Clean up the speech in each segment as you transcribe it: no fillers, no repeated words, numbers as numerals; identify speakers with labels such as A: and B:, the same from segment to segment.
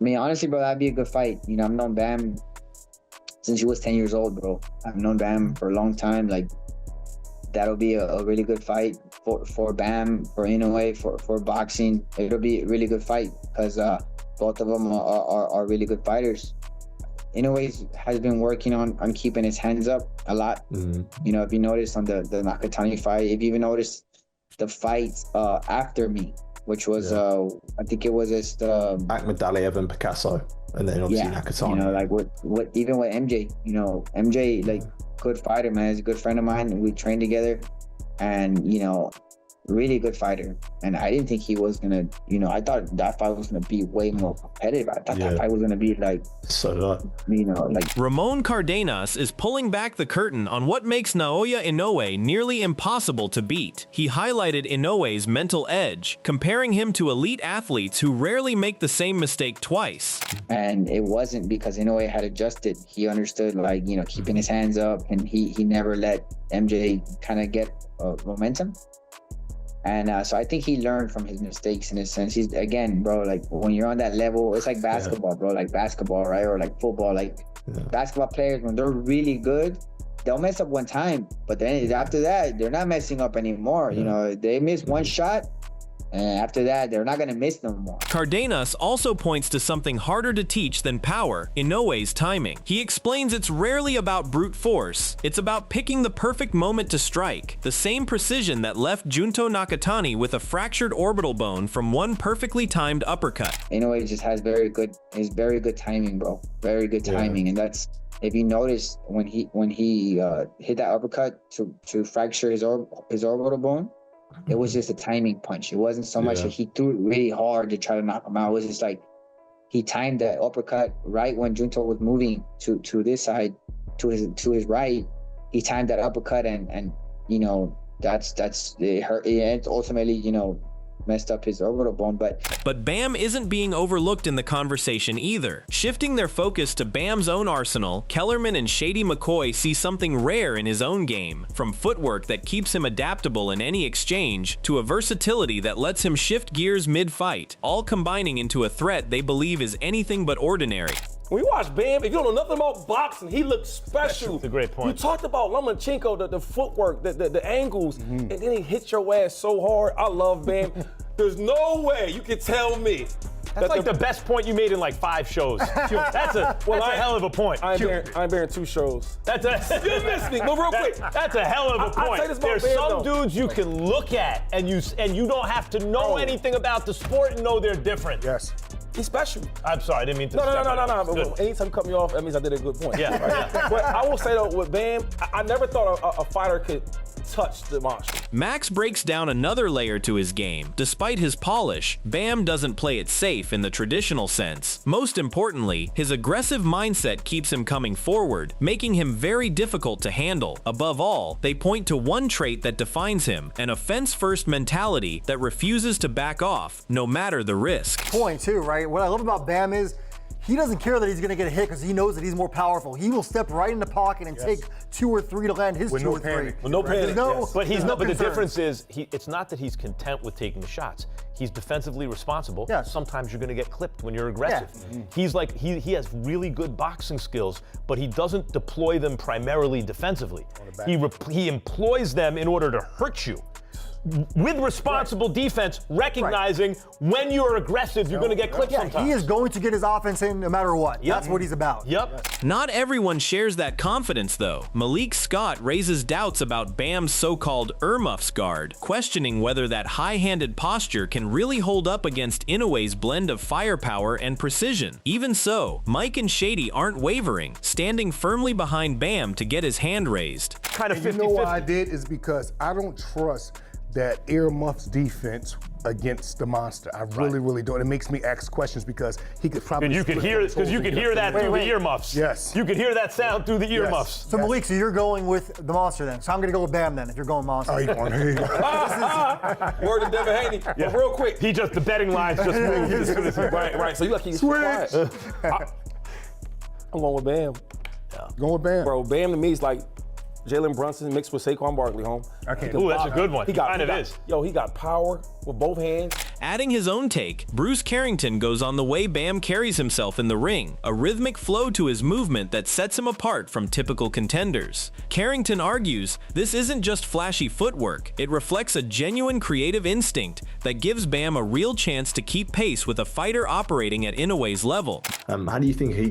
A: I mean, honestly, bro, that'd be a good fight. You know, I've known Bam since he was 10 years old, bro. I've known Bam for a long time. Like, that'll be a really good fight for Bam, for Inoue, for boxing. It'll be a really good fight because both of them are really good fighters. Inoue has been working on keeping his hands up a lot. You know, if you notice on the Nakatani fight, if you even notice the fight after me, which was I think it was just
B: Akhmadaliev and Picasso, and then obviously Nakatani.
A: You know, like what even with MJ, you know, MJ like good fighter, man. He's a good friend of mine. We trained together, and you know, really good fighter. And I didn't think he was gonna, you know, I thought that fight was gonna be way more competitive. I thought that fight was gonna be like, you know, like.
C: Ramon Cardenas is pulling back the curtain on what makes Naoya Inoue nearly impossible to beat. He highlighted Inoue's mental edge, comparing him to elite athletes who rarely make the same mistake twice.
A: And it wasn't because Inoue had adjusted. He understood, like, you know, keeping his hands up, and he never let MJ kind of get momentum. And so I think he learned from his mistakes in a sense. He's, again, bro, like when you're on that level, it's like basketball, bro, like basketball, right? Or like football, like basketball players, when they're really good, they'll mess up one time, but then after that, they're not messing up anymore. You know, they miss one shot, and after that, they're not going to miss no more.
C: Cardenas also points to something harder to teach than power, Inoue's timing. He explains it's rarely about brute force. It's about picking the perfect moment to strike, the same precision that left Junto Nakatani with a fractured orbital bone from one perfectly timed uppercut.
A: Inoue just has very good timing, bro. Very good timing, and that's, if you notice, when he hit that uppercut to fracture his orbital bone, it was just a timing punch. It wasn't so much that he threw it really hard to try to knock him out. It was just like he timed that uppercut right when Junto was moving to this side, to his right. He timed that uppercut, and you know, that's it hurt. It ultimately, you know, messed up his orbital bone.
C: But Bam isn't being overlooked in the conversation either. Shifting their focus to Bam's own arsenal, Kellerman and Shady McCoy see something rare in his own game, from footwork that keeps him adaptable in any exchange to a versatility that lets him shift gears mid-fight, all combining into a threat they believe is anything but ordinary.
D: When you watch Bam, if you don't know nothing about boxing, he looks special.
E: That's a great point.
D: You talked about Lomachenko, the footwork, the angles, and then he hits your ass so hard. I love Bam. There's no way you can tell me.
E: That's like the best point you made in like 5 shows. That's a hell of a point.
D: I'm bearing 2 shows.
E: You missed me, but real quick. That's a hell of a point. There's some dudes you can look at and you don't have to know anything about the sport and know they're different.
D: Yes. He's special.
E: I'm sorry, I didn't mean to.
D: No. But anytime you cut me off, that means I did a good point.
E: Yeah.
D: Right? But I will say though, with Bam, I never thought a fighter could touch the monster.
C: Max breaks down another layer to his game. Despite his polish, Bam doesn't play it safe in the traditional sense. Most importantly, his aggressive mindset keeps him coming forward, making him very difficult to handle. Above all, they point to one trait that defines him, an offense-first mentality that refuses to back off, no matter the risk.
F: Point too, right? What I love about Bam is he doesn't care that he's going to get a hit because he knows that he's more powerful. He will step right in the pocket and take 2 or 3 to land his 2 or 3.
D: With no panic.
E: But the difference is, it's not that he's content with taking the shots. He's defensively responsible. Sometimes you're going to get clipped when you're aggressive. He's like, he has really good boxing skills, but he doesn't deploy them primarily defensively. He employs them in order to hurt you. With responsible defense, recognizing when you're aggressive, you're going to get clipped sometimes.
F: He is going to get his offense in no matter what. That's what he's about.
C: Not everyone shares that confidence, though. Malik Scott raises doubts about Bam's so-called earmuffs guard, questioning whether that high-handed posture can really hold up against Inoue's blend of firepower and precision. Even so, Mike and Shady aren't wavering, standing firmly behind Bam to get his hand raised.
E: Kind of 50-50.
G: You know why I did is because I don't trust that earmuffs defense against the monster. I really don't. It makes me ask questions because he could probably.
E: And you could hear that through the earmuffs.
G: Yes.
E: You could hear that sound through the earmuffs.
F: So Malik, so you're going with the monster then. So I'm going to go with Bam then if you're going monster.
G: Oh, you going? Here you go.
D: Word to Devin Haney. But real quick.
E: The betting lines just moved as soon as he
D: Right. So you lucky he's quiet. I'm going with Bam.
G: Going with Bam.
D: Bro, Bam to me is like Jalen Brunson mixed with Saquon Barkley, home.
E: Ooh, that's a good one. He got power with both hands.
C: Adding his own take, Bruce Carrington goes on the way Bam carries himself in the ring, a rhythmic flow to his movement that sets him apart from typical contenders. Carrington argues this isn't just flashy footwork, it reflects a genuine creative instinct that gives Bam a real chance to keep pace with a fighter operating at Inoue's level.
B: How do you think he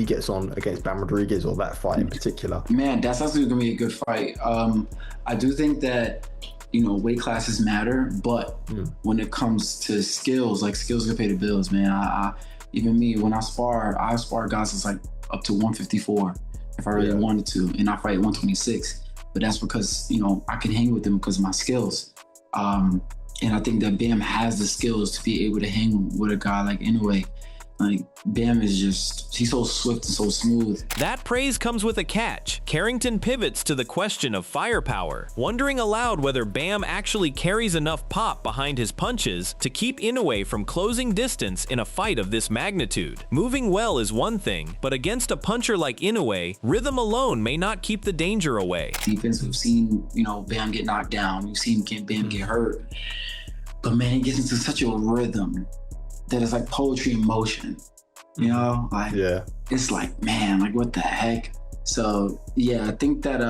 B: gets on against Bam Rodriguez, or that fight in particular?
H: Man, that's actually gonna be a good fight. I do think that, you know, weight classes matter, but when it comes to skills, like, skills can pay the bills, man. I even me, when I spar guys that's like up to 154 if I really wanted to, and I fight 126. But that's because, you know, I can hang with them because of my skills. And I think that Bam has the skills to be able to hang with a guy like Inoue. Like, Bam is just, he's so swift and so smooth.
C: That praise comes with a catch. Carrington pivots to the question of firepower, wondering aloud whether Bam actually carries enough pop behind his punches to keep Inoue from closing distance in a fight of this magnitude. Moving well is one thing, but against a puncher like Inoue, rhythm alone may not keep the danger away.
H: Defense, we've seen, you know, Bam get knocked down. We've seen Bam get hurt. But man, he gets into such a rhythm that is like poetry in motion, you know? Like, it's like, man, like, what the heck? So yeah, I think that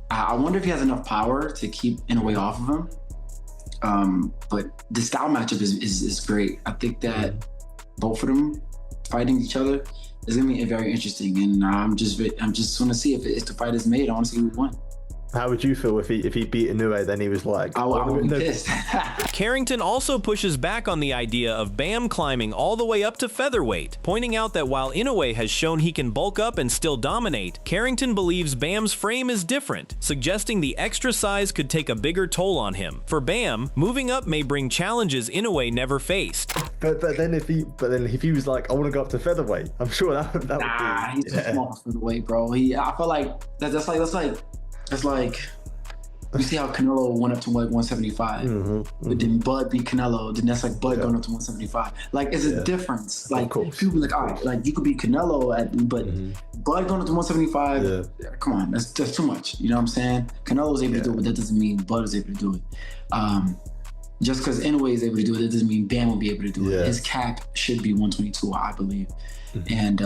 H: I wonder if he has enough power to keep Inoue off of him. But the style matchup is great. I think that both of them fighting each other is gonna be very interesting, and I'm just want to see if the fight is made. I want to see who won.
B: How would you feel if he beat Inoue, then he was like...
H: I would be pissed.
C: Carrington also pushes back on the idea of Bam climbing all the way up to featherweight, pointing out that while Inoue has shown he can bulk up and still dominate, Carrington believes Bam's frame is different, suggesting the extra size could take a bigger toll on him. For Bam, moving up may bring challenges Inoue never faced.
B: But then if he was like, I want to go up to featherweight, I'm sure that would be...
H: Nah, he's too small for featherweight, bro. I feel like that's like, you see how Canelo went up to like 175, but then Bud beat Canelo, then that's like Bud going up to 175. Like, it's a difference. Like, people be like, all right, like, you could beat Canelo, but Bud going up to 175, come on, that's too much. You know what I'm saying? Canelo was able to do it, but that doesn't mean Bud is able to do it. Just because Inoue is able to do it, that doesn't mean Bam will be able to do it. His cap should be 122, I believe. And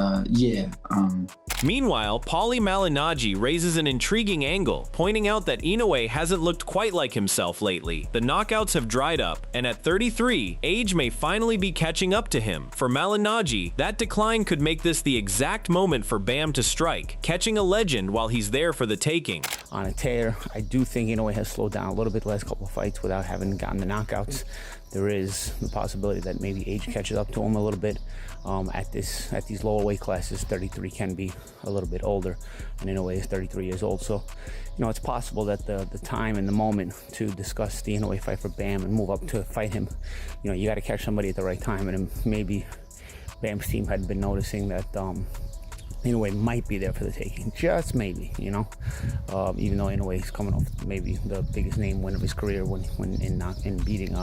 C: Meanwhile, Paulie Malignaggi raises an intriguing angle, pointing out that Inoue hasn't looked quite like himself lately. The knockouts have dried up, and at 33, age may finally be catching up to him. For Malignaggi, that decline could make this the exact moment for Bam to strike, catching a legend while he's there for the taking.
I: On a tear, I do think Inoue has slowed down a little bit the last couple of fights without having gotten the knockouts. There is the possibility that maybe age catches up to him a little bit. At these lower weight classes, 33 can be a little bit older, and Inoue is 33 years old. So, you know, it's possible that the time and the moment to discuss the Inoue fight for Bam and move up to fight him, you know, you got to catch somebody at the right time, and maybe Bam's team had been noticing that Inoue might be there for the taking, just maybe, you know, even though Inoue is coming off maybe the biggest name win of his career when in beating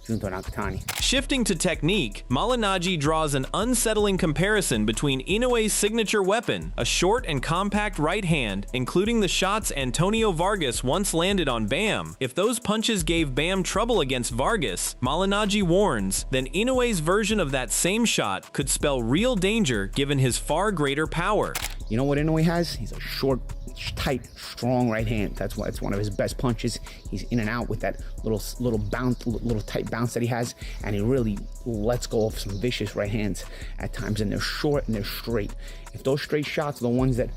I: Junto Nakatani.
C: Shifting to technique, Malignaggi draws an unsettling comparison between Inoue's signature weapon, a short and compact right hand, including the shots Antonio Vargas once landed on Bam. If those punches gave Bam trouble against Vargas, Malignaggi warns, then Inoue's version of that same shot could spell real danger given his far greater power.
I: You know what Inoue has? He's a short, tight, strong right hand. That's why it's one of his best punches. He's in and out with that little bounce, little tight bounce that he has, and he really lets go of some vicious right hands at times. And they're short and they're straight. If those straight shots are the ones that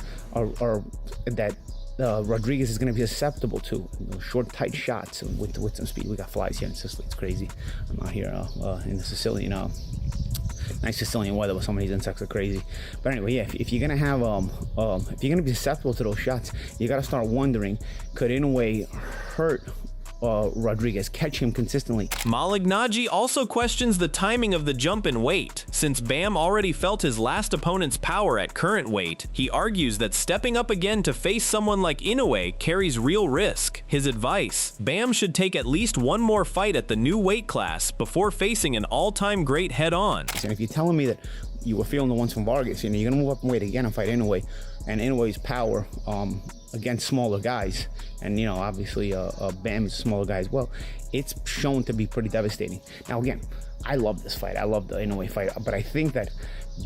I: Rodriguez is going to be susceptible to, those short, tight shots with some speed. We got flies here in Sicily. It's crazy. I'm out here in the Sicilian. Nice Sicilian weather, but some of these insects are crazy. But anyway, yeah, if you're gonna have if you're gonna be susceptible to those shots, you gotta start wondering, could Inoue hurt Rodriguez, catch him consistently?
C: Malignaggi also questions the timing of the jump in weight. Since Bam already felt his last opponent's power at current weight, he argues that stepping up again to face someone like Inoue carries real risk. His advice: Bam should take at least one more fight at the new weight class before facing an all-time great head-on.
I: And if you're telling me that you were feeling the ones from Vargas, you know, you're gonna move up in weight again and fight Inoue, and Inoue's power against smaller guys, and you know, obviously Bam is a smaller guy as well. it's shown to be pretty devastating. Now, again, I love this fight. I love the Inoue fight, but I think that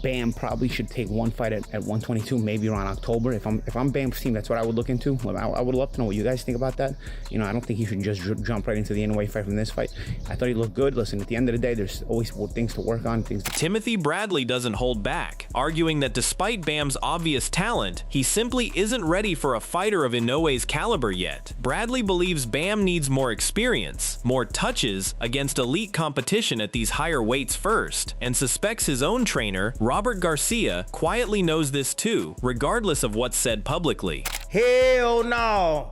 I: Bam probably should take one fight at 122, maybe around October. If I'm Bam's team, that's what I would look into. I would love to know what you guys think about that. You know, I don't think he should just jump right into the Inoue fight from this fight. I thought he looked good. Listen, at the end of the day, there's always things to work on.
C: Timothy Bradley doesn't hold back, arguing that despite Bam's obvious talent, he simply isn't ready for a fighter of Inoue's caliber yet. Bradley believes Bam needs more experience, more touches against elite competition at these higher weights first, and suspects his own trainer, Robert Garcia, quietly knows this too, regardless of what's said publicly.
J: Hell no.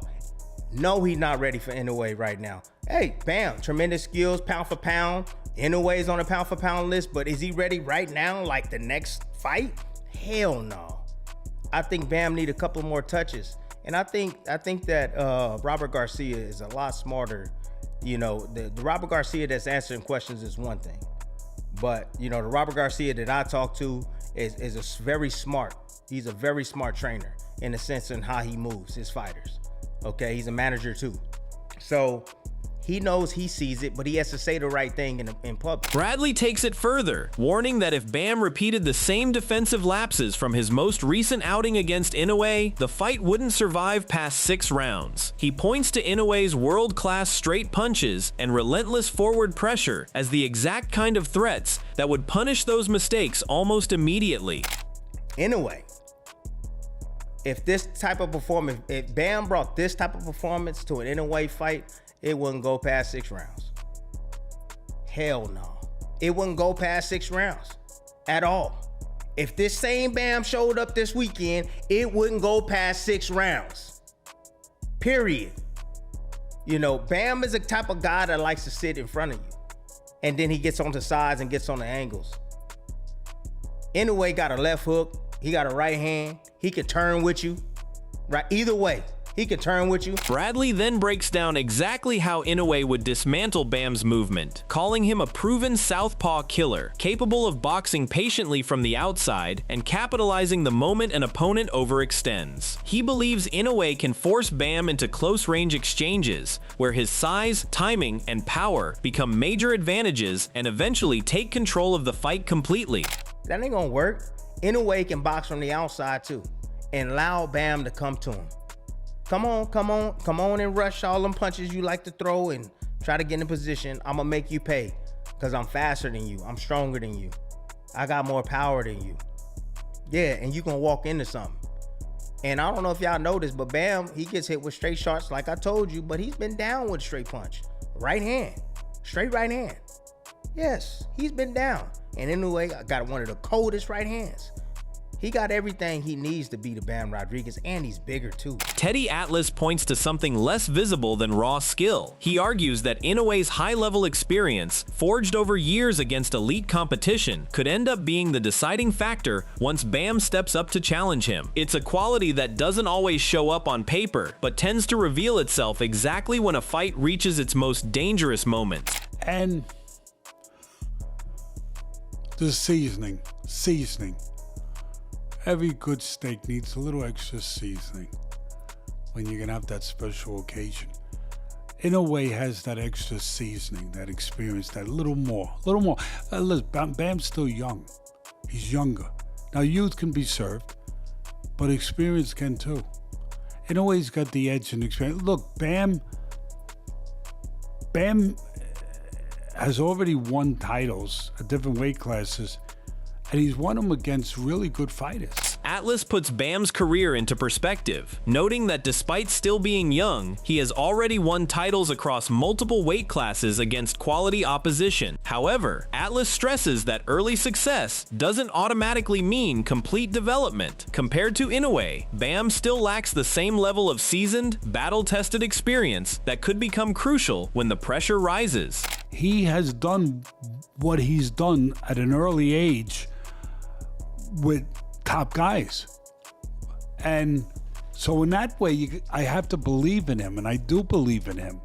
J: No, he's not ready for Inoue right now. Hey, Bam, tremendous skills, pound for pound. Inoue's on a pound for pound list, but is he ready right now, like the next fight? Hell no. I think Bam need a couple more touches. And I think that Robert Garcia is a lot smarter. You know, the Robert Garcia that's answering questions is one thing. But, you know, the Robert Garcia that I talk to is a very smart. He's a very smart trainer in the sense in how he moves his fighters. Okay, he's a manager too. So he knows, he sees it, but he has to say the right thing in public.
C: Bradley takes it further, warning that if Bam repeated the same defensive lapses from his most recent outing against Inoue, the fight wouldn't survive past 6 rounds. He points to Inoue's world-class straight punches and relentless forward pressure as the exact kind of threats that would punish those mistakes almost immediately.
J: Inoue, if this type of performance, if Bam brought this type of performance to an Inoue fight, it wouldn't go past 6 rounds. Hell no. It wouldn't go past 6 rounds at all. If this same Bam showed up this weekend, it wouldn't go past 6 rounds. Period. You know, Bam is the type of guy that likes to sit in front of you. And then he gets on the sides and gets on the angles. Inoue got a left hook. He got a right hand. He can turn with you. Right, either way. He can turn with you.
C: Bradley then breaks down exactly how Inoue would dismantle Bam's movement, calling him a proven southpaw killer, capable of boxing patiently from the outside and capitalizing the moment an opponent overextends. He believes Inoue can force Bam into close-range exchanges, where his size, timing, and power become major advantages and eventually take control of the fight completely.
J: That ain't gonna work. Inoue can box from the outside too, and allow Bam to come to him. Come on and rush all them punches you like to throw and try to get in position. I'm gonna make you pay because I'm faster than you. I'm stronger than you. I got more power than you. Yeah, and you gonna walk into something. And I don't know if y'all noticed, but Bam, he gets hit with straight shots like I told you, but he's been down with a straight punch. Right hand, straight right hand. Yes, he's been down. And Inoue got one of the coldest right hands. He got everything he needs to beat a Bam Rodriguez, and he's bigger too.
C: Teddy Atlas points to something less visible than raw skill. He argues that Inoue's high-level experience, forged over years against elite competition, could end up being the deciding factor once Bam steps up to challenge him. It's a quality that doesn't always show up on paper, but tends to reveal itself exactly when a fight reaches its most dangerous moments.
K: And the seasoning. Every good steak needs a little extra seasoning when you're gonna have that special occasion. Inoue has that extra seasoning, that experience, that little more. Listen, Bam's still young. He's younger. Now, youth can be served, but experience can too. Inoue's got the edge and experience. Look, Bam has already won titles at different weight classes, and he's won them against really good fighters.
C: Atlas puts Bam's career into perspective, noting that despite still being young, he has already won titles across multiple weight classes against quality opposition. However, Atlas stresses that early success doesn't automatically mean complete development. Compared to Inoue, Bam still lacks the same level of seasoned, battle-tested experience that could become crucial when the pressure rises.
K: He has done what he's done at an early age with top guys. And so in that way, I have to believe in him, and I do believe in him.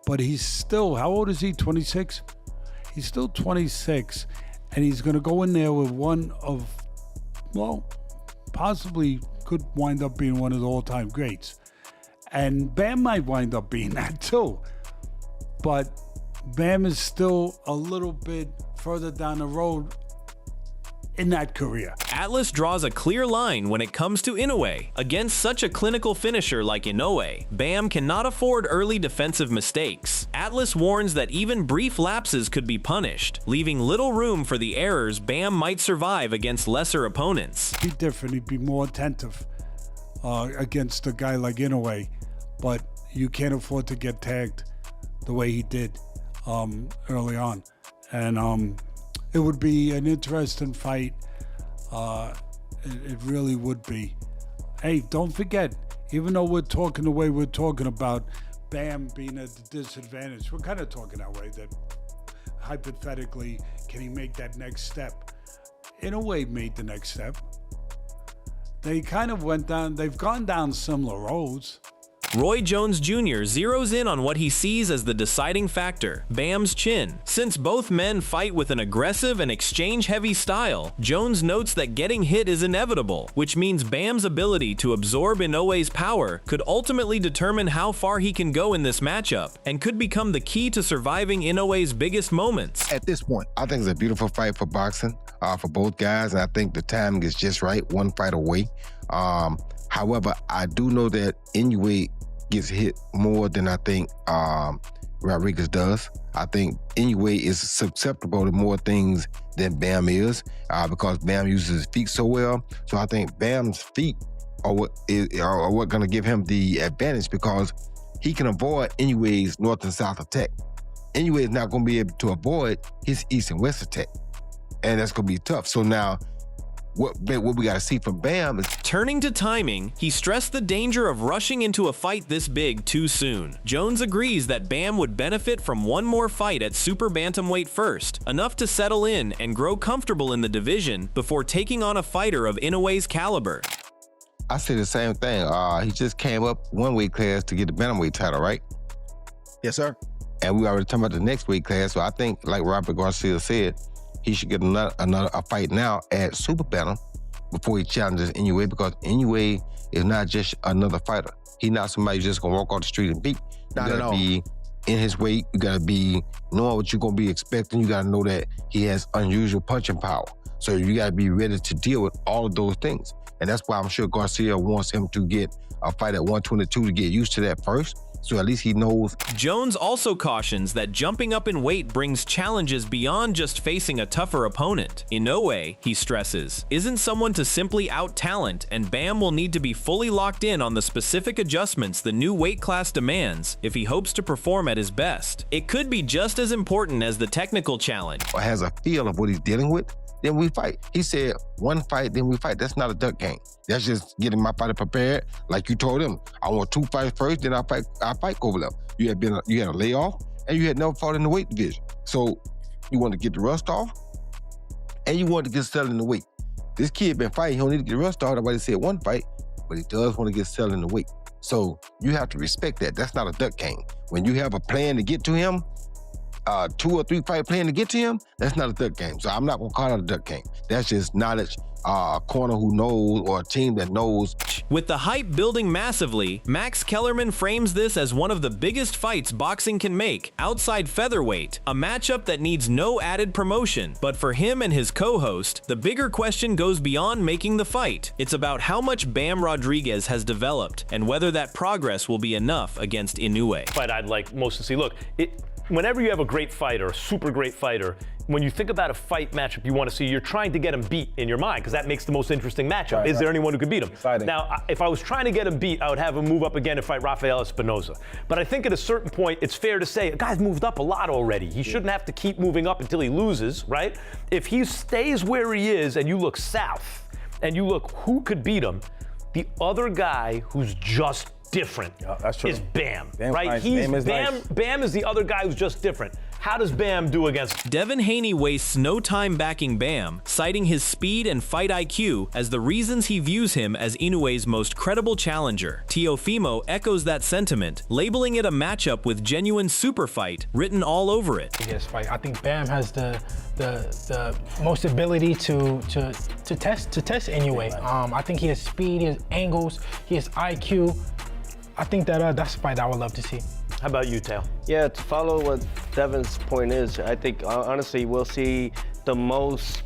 K: But he's still, how old is he, 26? He's still 26, and he's going to go in there with one of, well, possibly could wind up being one of the all-time greats. And Bam might wind up being that too. but Bam is still a little bit further down the road in that career.
C: Atlas draws a clear line when it comes to Inoue. Against such a clinical finisher like Inoue, Bam cannot afford early defensive mistakes. Atlas warns that even brief lapses could be punished, leaving little room for the errors Bam might survive against lesser opponents.
K: He'd be different, he'd be more attentive against a guy like Inoue, but you can't afford to get tagged the way he did early on. And it would be an interesting fight. It really would be. Hey, don't forget, even though we're talking the way we're talking about Bam being at a disadvantage, we're kind of talking that way, that hypothetically, can he make that next step? Inoue made the next step. They kind of went down, they've gone down similar roads.
C: Roy Jones Jr. zeroes in on what he sees as the deciding factor, Bam's chin. Since both men fight with an aggressive and exchange-heavy style, Jones notes that getting hit is inevitable, which means Bam's ability to absorb Inoue's power could ultimately determine how far he can go in this matchup, and could become the key to surviving Inoue's biggest moments.
L: At this point, I think it's a beautiful fight for boxing, for both guys, and I think the timing is just right, one fight away. However, I do know that Inoue gets hit more than I think Rodriguez does. I think Inoue is susceptible to more things than Bam is because Bam uses his feet so well. So I think Bam's feet are what going to give him the advantage because he can avoid Inoue's north and south attack. Inoue is not going to be able to avoid his east and west attack, and that's going to be tough. So now, what we got to see from Bam is...
C: Turning to timing, he stressed the danger of rushing into a fight this big too soon. Jones agrees that Bam would benefit from one more fight at super bantamweight first, enough to settle in and grow comfortable in the division before taking on a fighter of Inoue's caliber.
L: I say the same thing. He just came up one weight class to get the bantamweight title, right?
M: Yes, sir.
L: And we already talking about the next weight class, so I think, like Robert Garcia said, he should get another fight now at super bantam before he challenges Inoue, because Inoue is not just another fighter. He's not somebody who's just gonna walk off the street and beat. You gotta be in his weight. You gotta be knowing what you're gonna be expecting. You gotta know that he has unusual punching power. So you gotta be ready to deal with all of those things. And that's why I'm sure Garcia wants him to get a fight at 122 to get used to that first. So at least he knows.
C: Jones also cautions that jumping up in weight brings challenges beyond just facing a tougher opponent. Inoue, he stresses, isn't someone to simply out-talent, and Bam will need to be fully locked in on the specific adjustments the new weight class demands if he hopes to perform at his best. It could be just as important as the technical challenge.
L: Or has a feel of what he's dealing with, then we fight. He said, one fight, then we fight. That's not a duck game. That's just getting my fighter prepared. Like you told him, I want 2 fights first, then I fight over them. You had a layoff, and you had never fought in the weight division. So you want to get the rust off, and you want to get settled in the weight. This kid been fighting. He don't need to get the rust off. Nobody said one fight, but he does want to get settled in the weight. So you have to respect that. That's not a duck game. When you have a plan to get to him, 2 or 3 fight plan to get to him, that's not a duck game. So I'm not gonna call it a duck game. That's just knowledge, a corner who knows, or a team that knows.
C: With the hype building massively, Max Kellerman frames this as one of the biggest fights boxing can make, outside featherweight, a matchup that needs no added promotion. But for him and his co-host, the bigger question goes beyond making the fight. It's about how much Bam Rodriguez has developed, and whether that progress will be enough against Inoue.
E: Fight I'd like most to see. Look, whenever you have a great fighter, a super great fighter, when you think about a fight matchup you want to see, you're trying to get him beat in your mind, because that makes the most interesting matchup. Is there anyone who could beat him?
D: Exciting.
E: Now, if I was trying to get him beat, I would have him move up again and fight Rafael Espinoza. But I think at a certain point, it's fair to say, a guy's moved up a lot already. He shouldn't have to keep moving up until he loses, right? If he stays where he is and you look south, and you look who could beat him, the other guy who's just different is Bam, right?
D: Nice.
E: Bam is the other guy who's just different. How does Bam do against?
C: Devin Haney wastes no time backing Bam, citing his speed and fight IQ as the reasons he views him as Inoue's most credible challenger. Teofimo echoes that sentiment, labeling it a matchup with genuine super fight written all over it.
N: Yes, fight. I think Bam has the most ability to test Inoue. I think he has speed, he has angles, he has IQ. I think that that's a fight I would love to see.
E: How about you, Tao?
M: Yeah, to follow what Devin's point is, I think honestly we'll see the most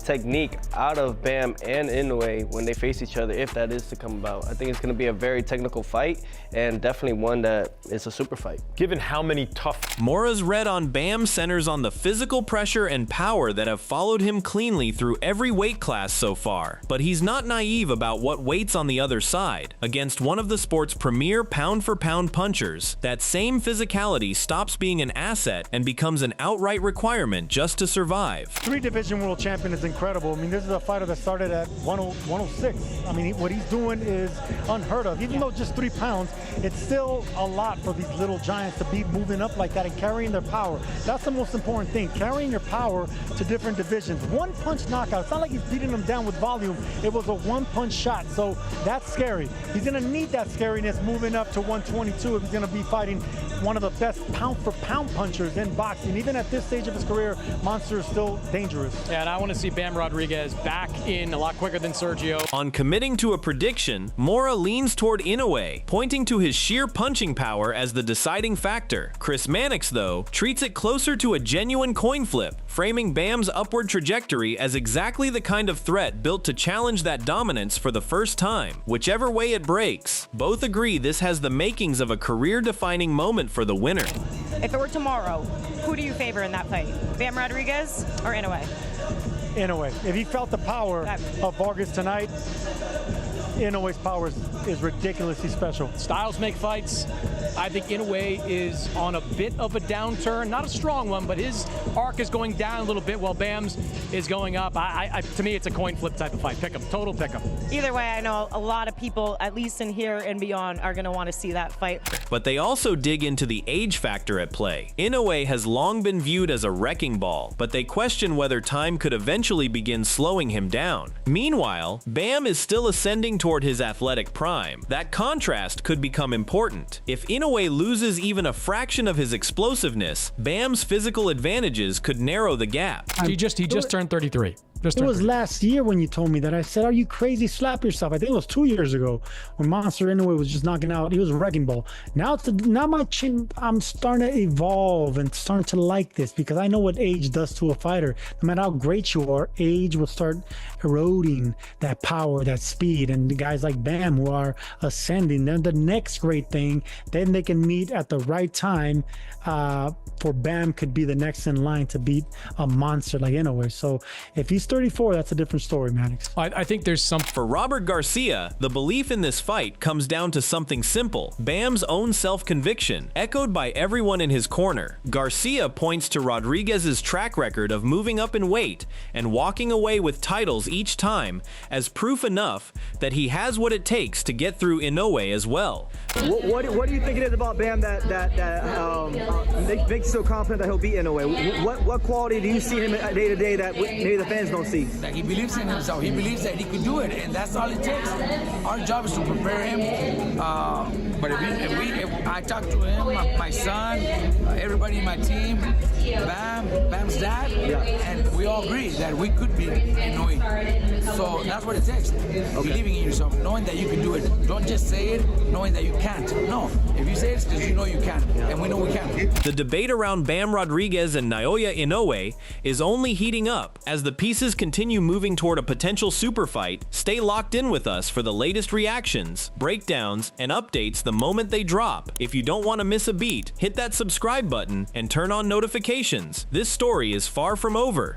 M: technique out of Bam and Inoue when they face each other, if that is to come about. I think it's going to be a very technical fight and definitely one that is a super fight.
E: Given how many tough...
C: Mora's red on Bam centers on the physical pressure and power that have followed him cleanly through every weight class so far. But he's not naive about what waits on the other side. Against one of the sport's premier pound-for-pound punchers, that same physicality stops being an asset and becomes an outright requirement just to survive.
F: 3-division world champion is incredible. I mean, this is a fighter that started at 106. I mean, what he's doing is unheard of. Even though just 3 pounds, it's still a lot for these little giants to be moving up like that and carrying their power. That's the most important thing, carrying your power to different divisions. One punch knockout. It's not like he's beating them down with volume. It was a one-punch shot, so that's scary. He's going to need that scariness moving up to 122 if he's going to be fighting one of the best pound-for-pound punchers in boxing. Even at this stage of his career, Monster is still dangerous.
O: Yeah, and I want to see Bam Rodriguez back in a lot quicker than Sergio.
C: On committing to a prediction, Mora leans toward Inoue, pointing to his sheer punching power as the deciding factor. Chris Mannix, though, treats it closer to a genuine coin flip, framing Bam's upward trajectory as exactly the kind of threat built to challenge that dominance for the first time. Whichever way it breaks, both agree this has the makings of a career-defining moment for the winner.
P: If it were tomorrow, who do you favor in that fight? Bam Rodriguez or Inoue?
F: Inoue. If he felt the power of Vargas tonight, Inoue's power is ridiculously special.
O: Styles make fights. I think Inoue is on a bit of a downturn, not a strong one, but his arc is going down a little bit while Bam's is going up. To me, it's a coin flip type of fight. Pick 'em, total pick 'em.
P: Either way, I know a lot of people, at least in here and beyond, are going to want to see that fight.
C: But they also dig into the age factor at play. Inoue has long been viewed as a wrecking ball, but they question whether time could eventually begin slowing him down. Meanwhile, Bam is still ascending toward his athletic prime. That contrast could become important. If Inoue loses even a fraction of his explosiveness, Bam's physical advantages could narrow the gap.
O: He just turned 33.
Q: It was last year when you told me that. I said, are you crazy? Slap yourself. I think it was 2 years ago when Monster Inoue was just knocking out. He was a wrecking ball. Now my chin, I'm starting to evolve and starting to like this because I know what age does to a fighter. No matter how great you are, age will start eroding that power, that speed. And the guys like Bam who are ascending, then the next great thing, then they can meet at the right time for Bam could be the next in line to beat a monster like Inoue. So if he's 34, that's a different story, Mannix.
O: I think there's some...
C: For Robert Garcia, the belief in this fight comes down to something simple: Bam's own self-conviction, echoed by everyone in his corner. Garcia points to Rodriguez's track record of moving up in weight and walking away with titles each time as proof enough that he has what it takes to get through Inoue as well.
R: What do you think it is about Bam that makes you so confident that he'll beat Inoue? What quality do you see him day to day that maybe the fans don't see?
S: That he believes in himself. He believes that he could do it, and that's all it takes. Our job is to prepare him. But if I talk to him, my son, everybody in my team, Bam's dad, and we all agree that we could beat Inoue. So that's what it takes. Believing in yourself, knowing that you can do it. Don't just say it, knowing that you can't. No, if you say it, it's because you know you can, and we know we can.
C: The debate around Bam Rodriguez and Naoya Inoue is only heating up. As the pieces continue moving toward a potential super fight, stay locked in with us for the latest reactions, breakdowns, and updates the moment they drop. If you don't want to miss a beat, hit that subscribe button and turn on notifications. This story is far from over.